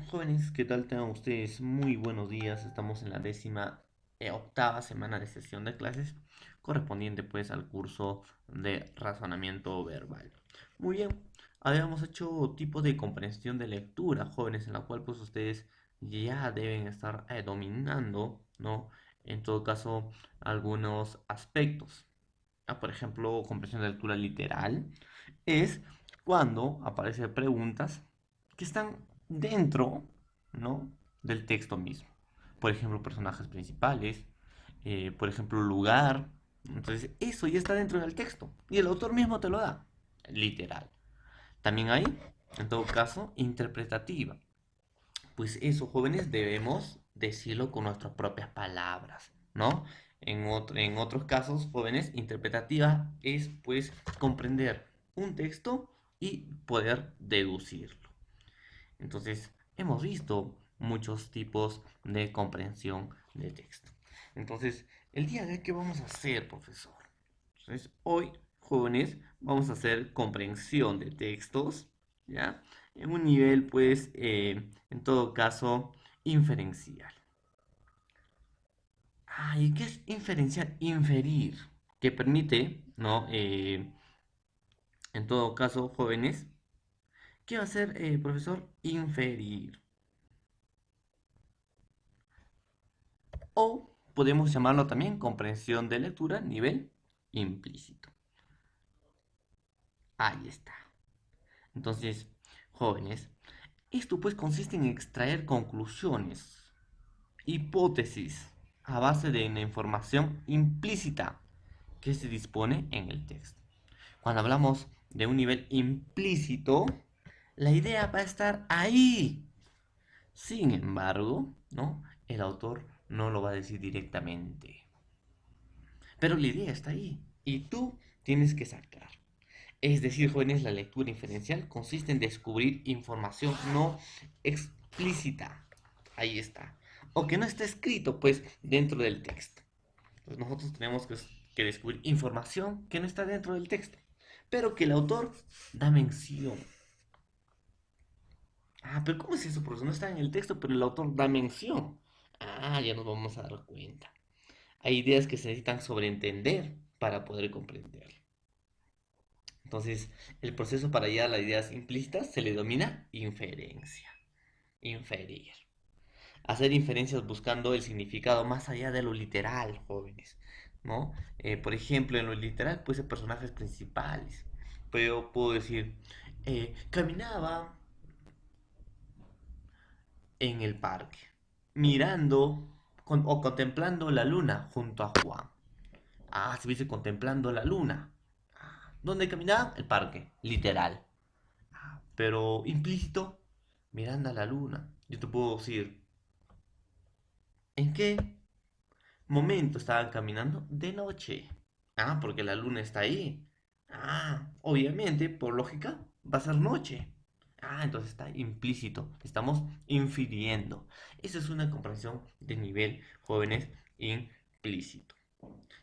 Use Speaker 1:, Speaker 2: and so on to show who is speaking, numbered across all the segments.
Speaker 1: Jóvenes, ¿qué tal tengan ustedes? Muy buenos días. Estamos en la octava semana de sesión de clases correspondiente pues al curso de razonamiento verbal. Muy bien, habíamos hecho tipo de comprensión de lectura, jóvenes, en la cual pues ustedes ya deben estar dominando, ¿no? En todo caso, algunos aspectos. Por ejemplo, comprensión de lectura literal es cuando aparecen preguntas que están dentro, ¿no? del texto mismo. Por ejemplo, personajes principales, por ejemplo, lugar. Entonces, eso ya está dentro del texto y el autor mismo te lo da, literal. También hay, en todo caso, interpretativa. Pues eso, jóvenes, debemos decirlo con nuestras propias palabras, ¿no? En otros casos, jóvenes, interpretativa es pues comprender un texto y poder deducirlo. Entonces, hemos visto muchos tipos de comprensión de texto. Entonces, el día de hoy, ¿qué vamos a hacer, profesor? Entonces, hoy, jóvenes, vamos a hacer comprensión de textos, ¿ya? En un nivel, pues, en todo caso, inferencial. ¿Y qué es inferencial? Inferir, que permite, ¿no? En todo caso, jóvenes, ¿qué va a hacer, profesor? Inferir. O podemos llamarlo también comprensión de lectura nivel implícito. Ahí está. Entonces, jóvenes, esto pues consiste en extraer conclusiones, hipótesis, a base de una información implícita que se dispone en el texto. Cuando hablamos de un nivel implícito, la idea va a estar ahí. Sin embargo, ¿no? El autor no lo va a decir directamente. Pero la idea está ahí y tú tienes que sacar. Es decir, jóvenes, la lectura inferencial consiste en descubrir información no explícita. Ahí está. O que no está escrito, pues, dentro del texto. Pues nosotros tenemos que descubrir información que no está dentro del texto, pero que el autor da mención. Pero ¿cómo es eso? Porque no está en el texto, pero el autor da mención. Ya nos vamos a dar cuenta. Hay ideas que se necesitan sobreentender para poder comprender. Entonces, el proceso para llegar a las ideas implícitas se le denomina inferencia. Inferir. Hacer inferencias buscando el significado más allá de lo literal, jóvenes. ¿No? Por ejemplo, en lo literal puede ser personajes principales. Pero puedo decir, caminaba en el parque, mirando o contemplando la luna junto a Juan. Se dice contemplando la luna. ¿Dónde caminaba? El parque, literal. Pero implícito, mirando a la luna. Yo te puedo decir, ¿en qué momento estaban caminando? De noche. Porque la luna está ahí. Obviamente, por lógica, va a ser noche. Entonces está implícito. Estamos infiriendo. Esa es una comprensión de nivel, jóvenes, implícito.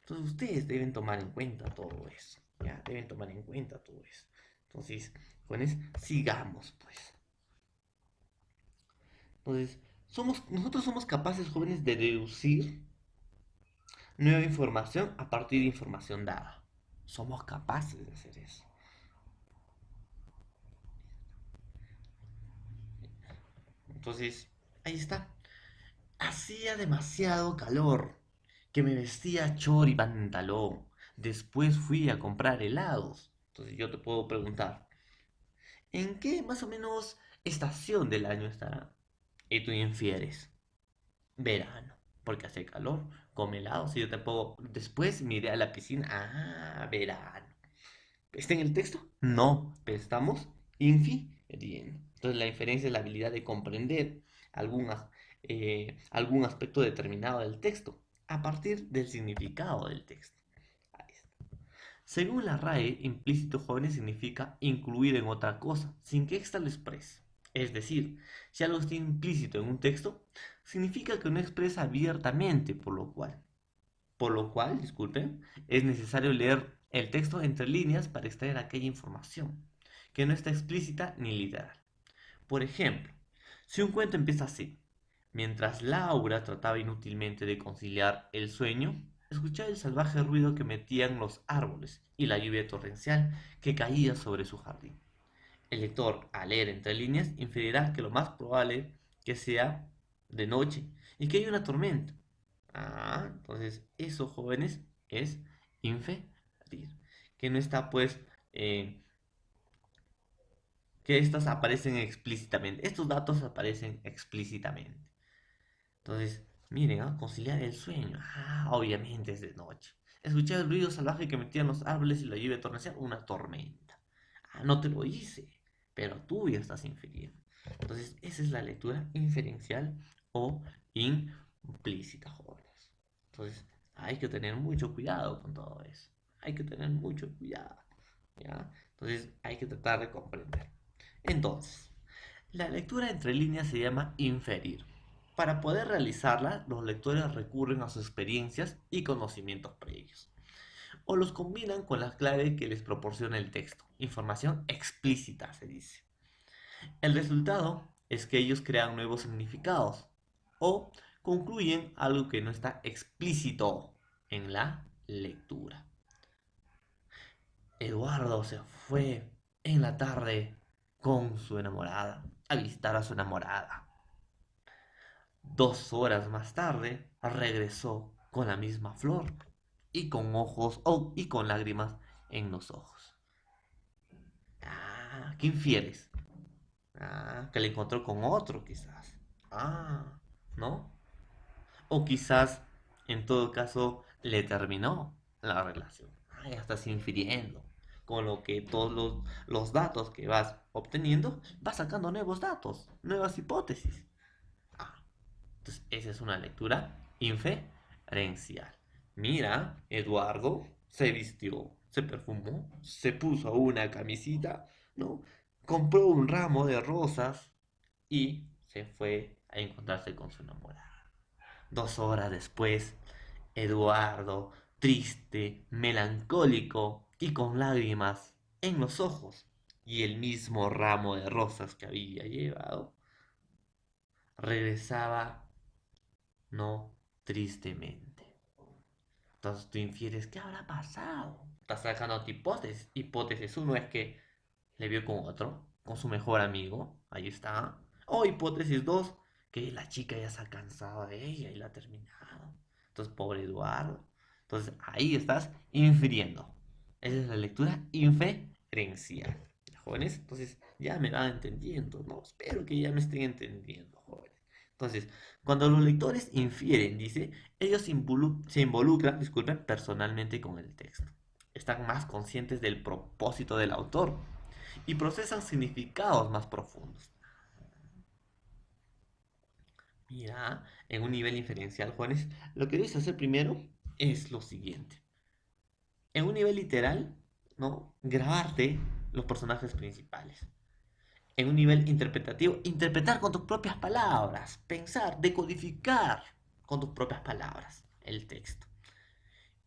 Speaker 1: Entonces ustedes deben tomar en cuenta todo eso. Ya, deben tomar en cuenta todo eso. Entonces, jóvenes, sigamos pues. Entonces, nosotros somos capaces, jóvenes, de deducir nueva información a partir de información dada. Somos capaces de hacer eso. Entonces, ahí está. Hacía demasiado calor, que me vestía chor y pantalón. Después fui a comprar helados. Entonces yo te puedo preguntar, ¿en qué más o menos estación del año estará? Y tú infieres, verano, porque hace calor, come helados. Y yo te puedo, después me iré a la piscina. Verano. ¿Está en el texto? No, pero estamos infiriendo. Entonces la inferencia es la habilidad de comprender algún aspecto determinado del texto a partir del significado del texto. Ahí está. Según la RAE, implícito, jóvenes, significa incluir en otra cosa sin que ésta lo exprese. Es decir, si algo está implícito en un texto, significa que no expresa abiertamente, por lo cual, disculpen, es necesario leer el texto entre líneas para extraer aquella información que no está explícita ni literal. Por ejemplo, Si un cuento empieza así: mientras Laura trataba inútilmente de conciliar el sueño, escuchaba el salvaje ruido que metían los árboles y la lluvia torrencial que caía sobre su jardín. El lector, al leer entre líneas, inferirá que lo más probable que sea de noche y que hay una tormenta. Entonces eso, jóvenes, es inferir. Que no está, pues, eh, que estos aparecen explícitamente. Estos datos aparecen explícitamente. Entonces, miren, conciliar el sueño. Obviamente es de noche. Escuchar el ruido salvaje que metían los árboles y la lluvia torrencial, una tormenta. No te lo hice, pero tú ya estás infiriendo. Entonces, esa es la lectura inferencial o implícita, jóvenes. Entonces, hay que tener mucho cuidado con todo eso. Hay que tener mucho cuidado. ¿Ya? Entonces, hay que tratar de comprender. Entonces, la lectura entre líneas se llama inferir. Para poder realizarla, los lectores recurren a sus experiencias y conocimientos previos, o los combinan con la clave que les proporciona el texto. Información explícita, se dice. El resultado es que ellos crean nuevos significados o concluyen algo que no está explícito en la lectura. Eduardo se fue en la tarde con su enamorada a visitar a su enamorada. 2 horas más tarde regresó con la misma flor y con ojos y con lágrimas en los ojos. ¿Qué infieres? Que le encontró con otro quizás. ¿No? O quizás, en todo caso, le terminó la relación. Ya estás infiriendo. Con lo que todos los datos que vas obteniendo, vas sacando nuevos datos, nuevas hipótesis. Entonces, esa es una lectura inferencial. Mira, Eduardo se vistió, se perfumó, se puso una camisita, ¿no? Compró un ramo de rosas y se fue a encontrarse con su enamorada. 2 horas después, Eduardo, triste, melancólico y con lágrimas en los ojos y el mismo ramo de rosas que había llevado, regresaba, no tristemente. Entonces tú infieres, ¿qué habrá pasado? Estás sacando tu hipótesis. Hipótesis uno es que le vio con otro, con su mejor amigo, ahí está. O hipótesis 2, que la chica ya se ha cansado de ella y la ha terminado. Entonces, pobre Eduardo. Entonces, ahí estás infiriendo. Esa es la lectura inferencial. Jóvenes, entonces ya me van entendiendo, ¿no? Espero que ya me estén entendiendo, jóvenes. Entonces, cuando los lectores infieren, dice, ellos se involucran, disculpen, personalmente con el texto. Están más conscientes del propósito del autor y procesan significados más profundos. Mira, en un nivel inferencial, jóvenes, lo que debes hacer primero es lo siguiente. En un nivel literal, ¿no? Grabarte los personajes principales. En un nivel interpretativo, interpretar con tus propias palabras, pensar, decodificar con tus propias palabras el texto.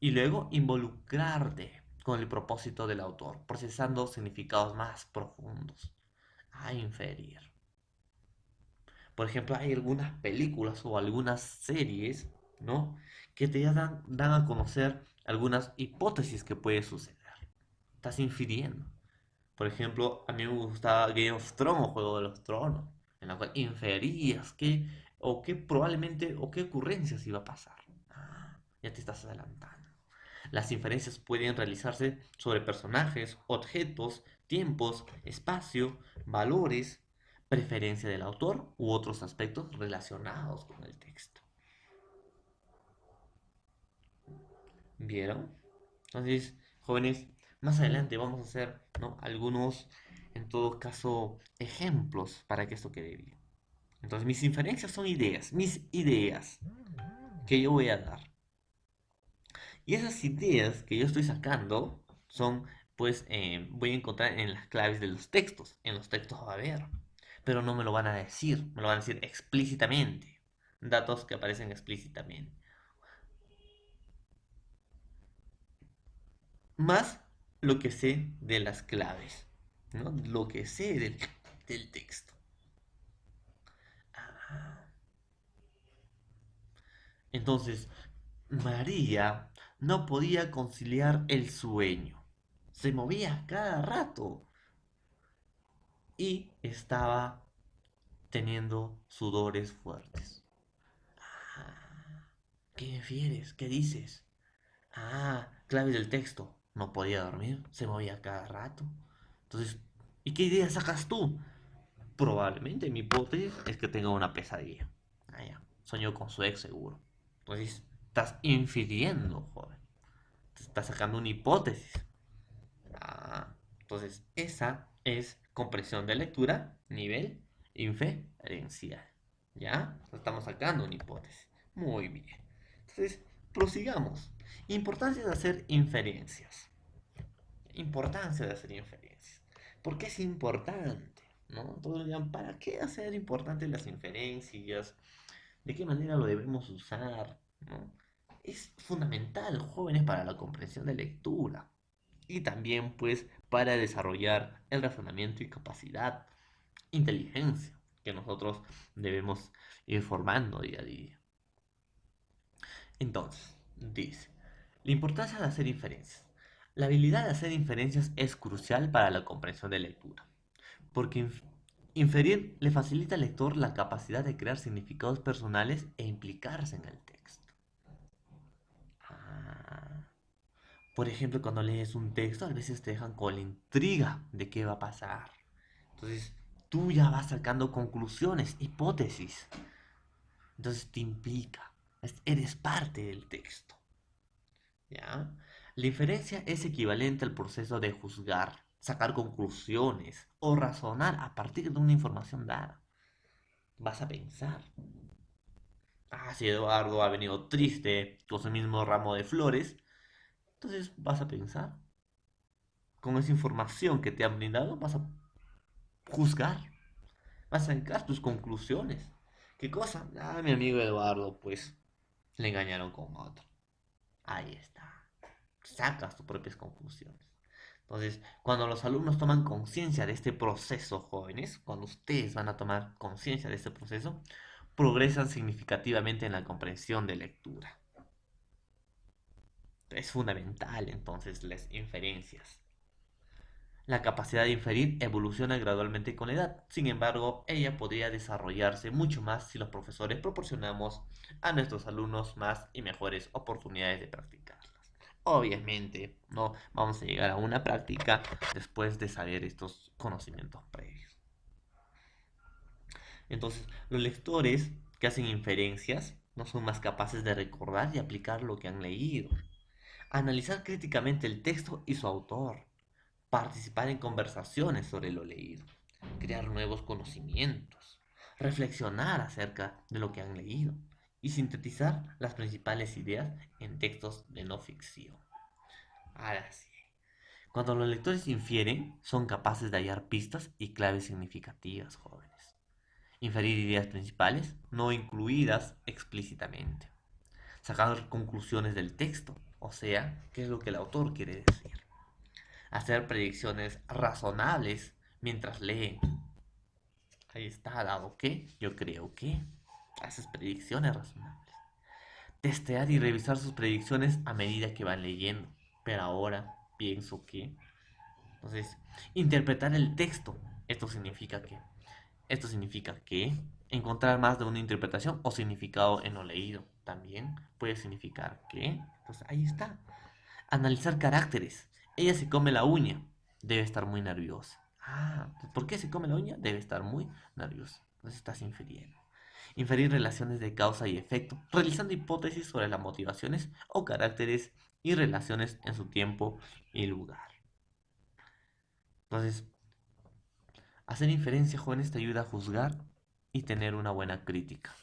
Speaker 1: Y luego involucrarte con el propósito del autor, procesando significados más profundos. A inferir. Por ejemplo, hay algunas películas o algunas series, ¿no? Que te dan a conocer algunas hipótesis que puede suceder. Estás infiriendo. Por ejemplo, a mí me gustaba Game of Thrones o Juego de los Tronos, en la cual inferías qué probablemente o qué ocurrencias iba a pasar. Ya te estás adelantando. Las inferencias pueden realizarse sobre personajes, objetos, tiempos, espacio, valores, preferencia del autor u otros aspectos relacionados con el texto. ¿Vieron? Entonces, jóvenes, más adelante vamos a hacer, ¿no?, algunos, en todo caso, ejemplos para que esto quede bien. Entonces, mis inferencias son ideas, mis ideas que yo voy a dar. Y esas ideas que yo estoy sacando son, pues, voy a encontrar en las claves de los textos. En los textos va a haber, pero no me lo van a decir, me lo van a decir explícitamente. Datos que aparecen explícitamente. Más lo que sé de las claves, ¿no? Lo que sé del texto. Entonces, María no podía conciliar el sueño. Se movía cada rato y estaba teniendo sudores fuertes. Ah, ¿qué infieres? ¿Qué dices? Ah, clave del texto. No podía dormir, se movía cada rato. Entonces, ¿y qué idea sacas tú? Probablemente mi hipótesis es que tenga una pesadilla. Ah, ya. Soñó con su ex seguro. Entonces, estás infiriendo, joven. Te estás sacando una hipótesis. Ah, entonces, esa es comprensión de lectura, nivel inferencial. ¿Ya? Estamos sacando una hipótesis. Muy bien. Entonces, prosigamos. Importancia de hacer inferencias. Importancia de hacer inferencias. ¿Por qué es importante? ¿No? Todos dirán, ¿para qué hacer importantes las inferencias? ¿De qué manera lo debemos usar? ¿No? Es fundamental, jóvenes, para la comprensión de lectura y también pues para desarrollar el razonamiento y capacidad, inteligencia que nosotros debemos ir formando día a día. Entonces, dice, la importancia de hacer inferencias. La habilidad de hacer inferencias es crucial para la comprensión de lectura, porque inferir le facilita al lector la capacidad de crear significados personales e implicarse en el texto. Ah, por ejemplo, cuando lees un texto, a veces te dejan con la intriga de qué va a pasar. Entonces, tú ya vas sacando conclusiones, hipótesis. Entonces te implica. Eres parte del texto. ¿Ya? La inferencia es equivalente al proceso de juzgar, sacar conclusiones o razonar a partir de una información dada. Vas a pensar. Ah, si Eduardo ha venido triste con su mismo ramo de flores, entonces vas a pensar. Con esa información que te han brindado, vas a juzgar, vas a sacar tus conclusiones. ¿Qué cosa? Ah, mi amigo Eduardo, pues le engañaron con otro. Ahí está. Sacas tus propias conclusiones. Entonces, cuando los alumnos toman conciencia de este proceso, jóvenes, cuando ustedes van a tomar conciencia de este proceso, progresan significativamente en la comprensión de lectura. Es fundamental entonces las inferencias. La capacidad de inferir evoluciona gradualmente con la edad. Sin embargo, ella podría desarrollarse mucho más si los profesores proporcionamos a nuestros alumnos más y mejores oportunidades de practicarlas. Obviamente, no vamos a llegar a una práctica después de saber estos conocimientos previos. Entonces, los lectores que hacen inferencias no son más capaces de recordar y aplicar lo que han leído. Analizar críticamente el texto y su autor, participar en conversaciones sobre lo leído, crear nuevos conocimientos, reflexionar acerca de lo que han leído y sintetizar las principales ideas en textos de no ficción. Ahora sí, cuando los lectores infieren, son capaces de hallar pistas y claves significativas, jóvenes. Inferir ideas principales, no incluidas explícitamente. Sacar conclusiones del texto, o sea, qué es lo que el autor quiere decir. Hacer predicciones razonables mientras leen. Ahí está, dado que yo creo que haces predicciones razonables. Testear y revisar sus predicciones a medida que van leyendo. Pero ahora pienso que... Entonces, interpretar el texto. Esto significa que encontrar más de una interpretación o significado en lo leído. También puede significar que... Entonces, ahí está. Analizar caracteres. Ella se come la uña. Debe estar muy nerviosa. Ah, ¿por qué se come la uña? Debe estar muy nerviosa. Entonces estás infiriendo. Inferir relaciones de causa y efecto, realizando hipótesis sobre las motivaciones o caracteres y relaciones en su tiempo y lugar. Entonces, hacer inferencia, jóvenes, te ayuda a juzgar y tener una buena crítica.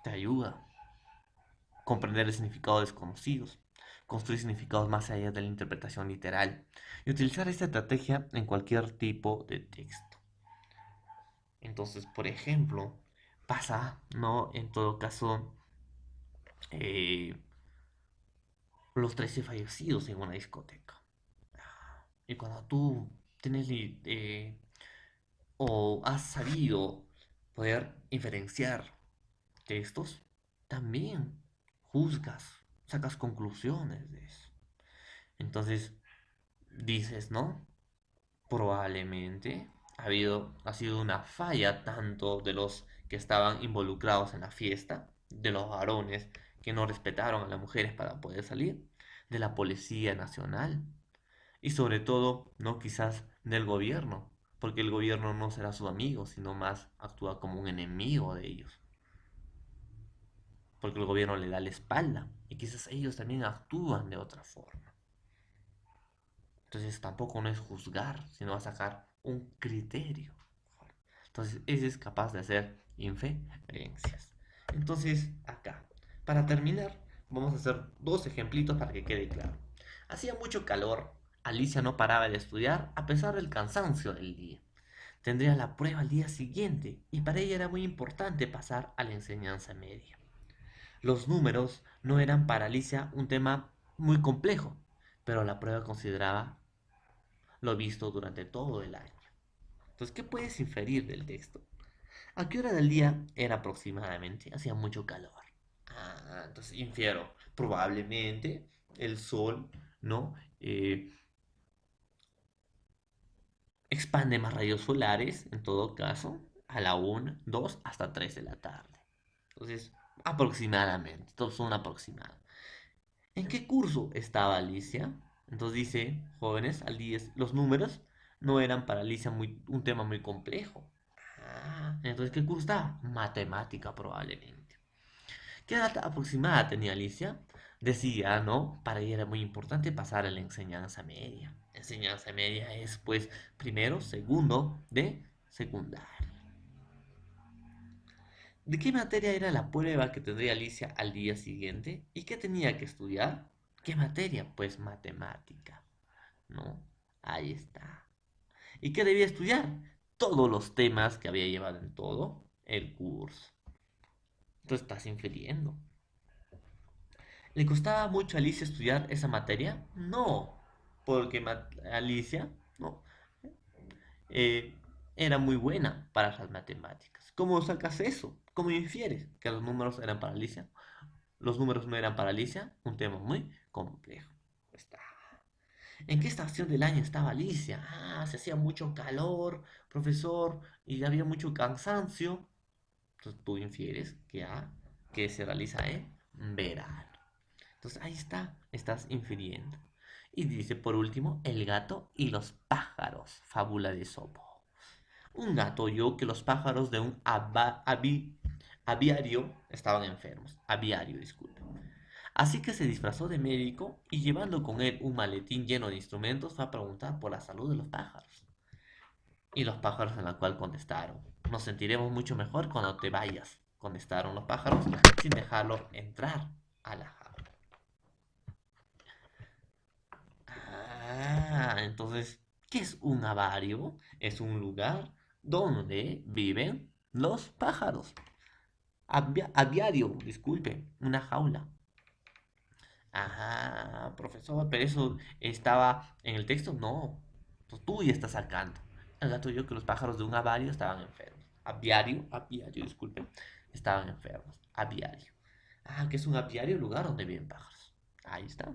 Speaker 1: Te ayuda a comprender el significado de desconocidos, construir significados más allá de la interpretación literal y utilizar esta estrategia en cualquier tipo de texto. Entonces, por ejemplo, pasa, ¿no? En todo caso, eh, los 13 fallecidos en una discoteca. Y cuando tú tienes o has sabido poder inferenciar textos, también juzgas, sacas conclusiones de eso. Entonces dices, ¿no? Probablemente ha sido una falla tanto de los que estaban involucrados en la fiesta, de los varones que no respetaron a las mujeres para poder salir, de la Policía Nacional y sobre todo, no quizás del gobierno, porque el gobierno no será su amigo, sino más actúa como un enemigo de ellos, porque el gobierno le da la espalda y quizás ellos también actúan de otra forma. Entonces tampoco no es juzgar, sino a sacar un criterio. Entonces ese es capaz de hacer inferencias. Entonces acá, para terminar, vamos a hacer dos ejemplitos para que quede claro. Hacía mucho calor, Alicia no paraba de estudiar a pesar del cansancio del día. Tendría la prueba al día siguiente y para ella era muy importante pasar a la enseñanza media. Los números no eran para Alicia un tema muy complejo, pero la prueba consideraba lo visto durante todo el año. Entonces, ¿qué puedes inferir del texto? ¿A qué hora del día era aproximadamente? Hacía mucho calor. Entonces infiero, probablemente el sol, ¿no? Expande más rayos solares, en todo caso, a la 1, 2, hasta 3 de la tarde. Entonces, aproximadamente, todos son aproximados. ¿En qué curso estaba Alicia? Entonces dice, jóvenes, al 10, los números no eran para Alicia un tema muy complejo. Entonces, ¿qué curso estaba? Matemática probablemente. ¿Qué edad aproximada tenía Alicia? Decía, ¿no? Para ella era muy importante pasar a la enseñanza media. Enseñanza media es, pues, primero, segundo de secundaria. ¿De qué materia era la prueba que tendría Alicia al día siguiente? ¿Y qué tenía que estudiar? ¿Qué materia? Pues matemática, ¿no? Ahí está. ¿Y qué debía estudiar? Todos los temas que había llevado en todo el curso. Tú estás infiriendo. ¿Le costaba mucho a Alicia estudiar esa materia? No, porque Alicia, no, eh, era muy buena para las matemáticas. ¿Cómo sacas eso? ¿Cómo infieres que los números eran para Alicia? Los números no eran para Alicia, un tema muy complejo. Está. ¿En qué estación del año estaba Alicia? Se hacía mucho calor, profesor, y había mucho cansancio. Entonces tú infieres que se realiza en verano. Entonces ahí está, estás infiriendo. Y dice por último, el gato y los pájaros, fábula de Esopo. Un gato oyó que los pájaros de un aviario estaban enfermos. Aviario, disculpe. Así que se disfrazó de médico y llevando con él un maletín lleno de instrumentos fue a preguntar por la salud de los pájaros. Y los pájaros en la cual contestaron, nos sentiremos mucho mejor cuando te vayas, contestaron los pájaros sin dejarlo entrar a la jaula. Entonces, ¿qué es un aviario? Es un lugar donde viven los pájaros. Aviario, disculpe, una jaula. Profesor, pero eso estaba en el texto. No, pues tú ya estás sacando. El gato yo que los pájaros de un aviario estaban enfermos. Aviario, disculpe, estaban enfermos. Aviario. Que es un aviario, lugar donde viven pájaros. Ahí está.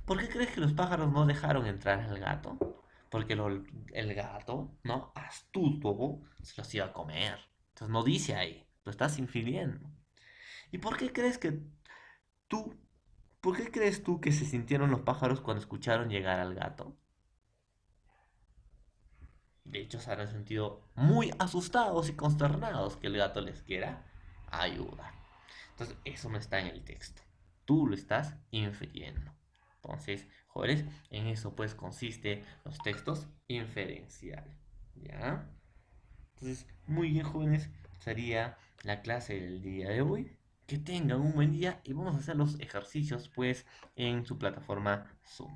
Speaker 1: ¿Por qué crees que los pájaros no dejaron entrar al gato? Porque el gato, ¿no? Astuto, se los iba a comer. Entonces no dice ahí, lo estás infiriendo. ¿Y por qué crees que tú, por qué crees tú que se sintieron los pájaros cuando escucharon llegar al gato? De hecho, se habrán sentido muy asustados y consternados que el gato les quiera ayudar. Entonces, eso no está en el texto. Tú lo estás infiriendo. Entonces, jóvenes, en eso pues consiste los textos inferenciales. ¿Ya? Entonces, muy bien, jóvenes, sería la clase del día de hoy. Que tengan un buen día y vamos a hacer los ejercicios pues en su plataforma Zoom.